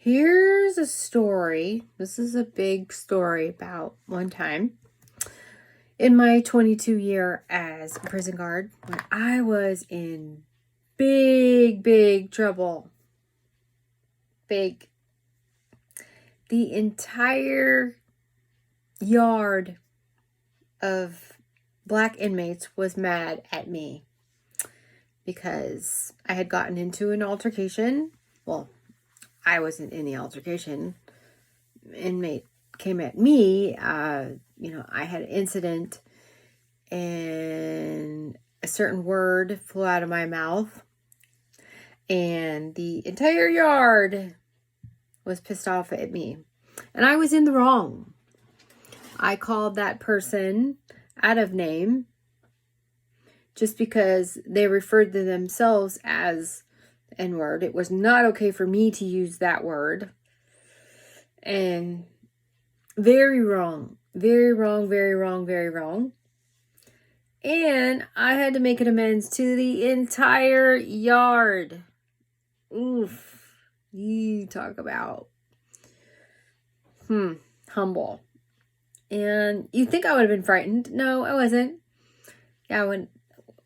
Here's a story. This is a big story about one time in my 22 year as a prison guard when I was in big trouble. Big. The entire yard of black inmates was mad at me because I had gotten into an altercation. Well, I wasn't in the altercation. Inmate came at me. I had an incident and a certain word flew out of my mouth and the entire yard was pissed off at me. And I was in the wrong. I called that person out of name just because they referred to themselves as N-word. It was not okay for me to use that word. And very wrong. Very wrong, very wrong, very wrong. And I had to make an amends to the entire yard. Oof. You talk about humble. And you think I would have been frightened. No, I wasn't. Yeah,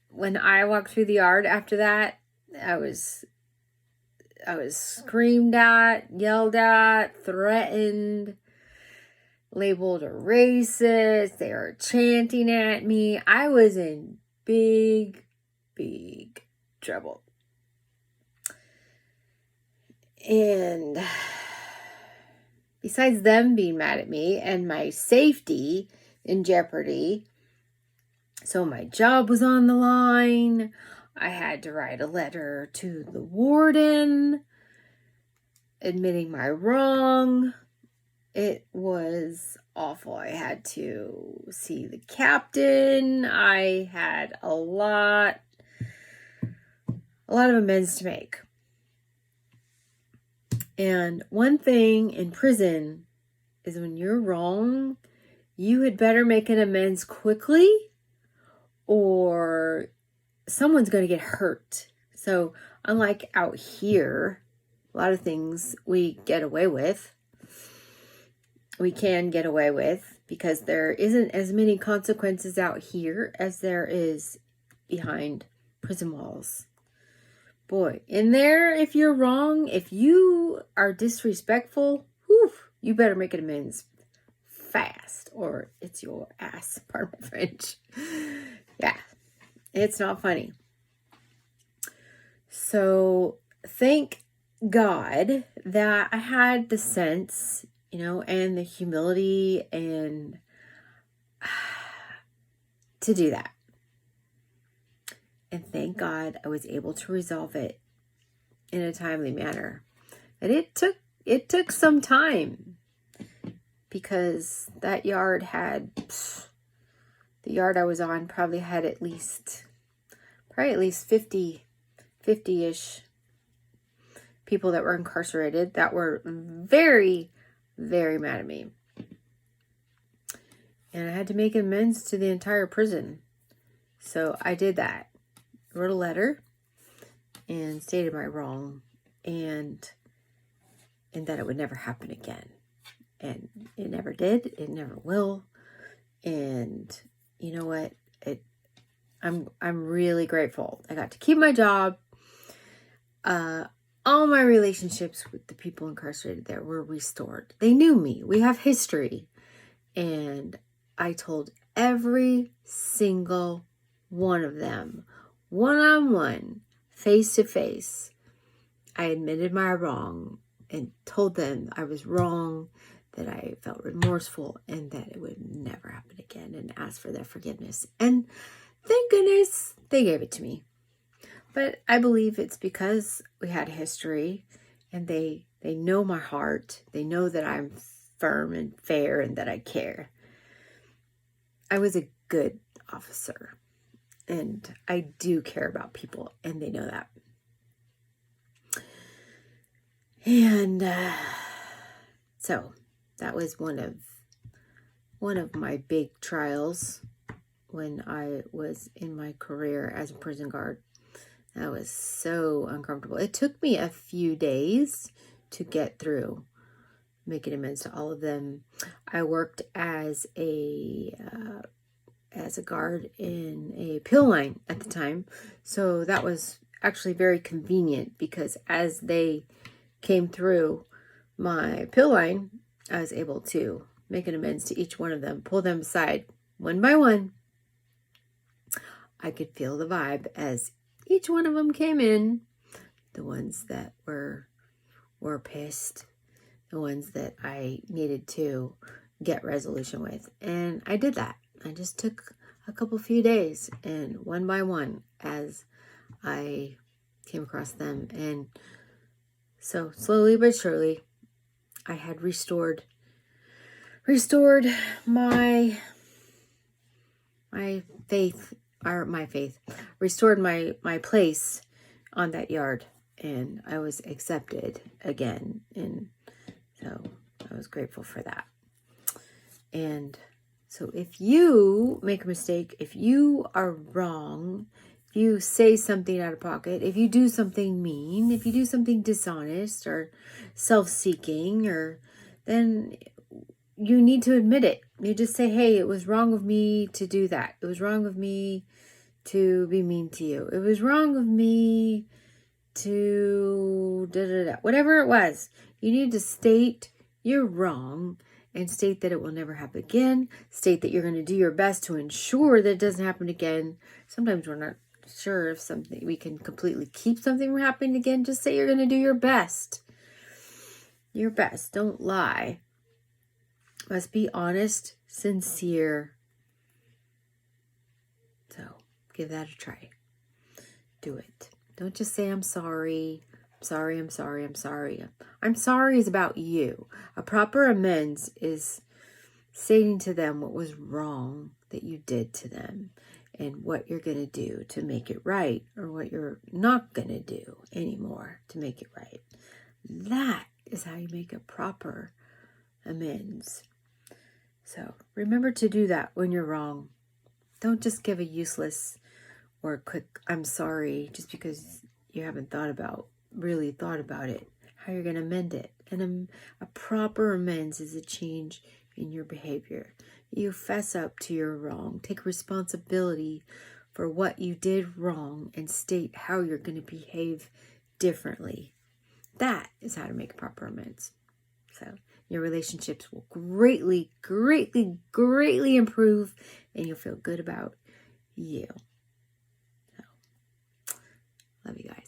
when I walked through the yard after that, I was screamed at, yelled at, threatened, labeled a racist. They were chanting at me. I was in big trouble. And besides them being mad at me and my safety in jeopardy, so my job was on the line. I had to write a letter to the warden admitting my wrong. It was awful. I had to see the captain. I had a lot of amends to make. And one thing in prison is when you're wrong, you had better make an amends quickly or someone's going to get hurt. So unlike out here, a lot of things we get away with. We can get away with because there isn't as many consequences out here as there is behind prison walls. Boy, in there, if you're wrong, if you are disrespectful, you better make an amends fast or it's your ass, pardon my French. Yeah, it's not funny. So thank God that I had the sense, and the humility and to do that. And thank God I was able to resolve it in a timely manner. And it took some time because that yard the yard I was on probably had at least 50-ish people that were incarcerated that were very, very mad at me. And I had to make amends to the entire prison. So I did that. Wrote a letter and stated my wrong and that it would never happen again. And it never did. It never will. And you know what? I'm really grateful. I got to keep my job. All my relationships with the people incarcerated there were restored. They knew me. We have history. And I told every single one of them, one-on-one, face-to-face, I admitted my wrong and told them I was wrong, that I felt remorseful, and that it would never happen again, and asked for their forgiveness. And thank goodness they gave it to me. But I believe it's because we had history, and they know my heart. They know that I'm firm and fair and that I care. I was a good officer. And I do care about people, and they know that. And so that was one of my big trials when I was in my career as a prison guard. That was so uncomfortable. It took me a few days to get through making amends to all of them. I worked as a guard in a pill line at the time, so that was actually very convenient, because as they came through my pill line, I was able to make an amends to each one of them, pull them aside one by one. I could feel the vibe as each one of them came in, the ones that were pissed, the ones that I needed to get resolution with. And I did that. I just took a few days, and one by one as I came across them. And so slowly but surely I had restored my faith, restored my place on that yard, and I was accepted again. And so I was grateful for that. And so if you make a mistake, if you are wrong, if you say something out of pocket, if you do something mean, if you do something dishonest or self-seeking, then you need to admit it. You just say, hey, it was wrong of me to do that. It was wrong of me to be mean to you. It was wrong of me to whatever it was. You need to state you're wrong, and state that it will never happen again. State that you're going to do your best to ensure that it doesn't happen again. Sometimes we're not sure if we can completely keep something from happening again. Just say you're going to do your best. Your best. Don't lie. Must be honest, sincere. So give that a try. Do it. Don't just say, I'm sorry. I'm sorry. I'm sorry is about you. A proper amends is stating to them what was wrong that you did to them, and what you're going to do to make it right, or what you're not going to do anymore to make it right. That is how you make a proper amends. So remember to do that when you're wrong. Don't just give a useless or a quick I'm sorry just because you haven't really thought about it, how you're going to mend it. And a proper amends is a change in your behavior. You fess up to your wrong, take responsibility for what you did wrong, and state how you're going to behave differently. That is how to make proper amends. So your relationships will greatly, greatly, greatly improve, and you'll feel good about you. So, love you guys.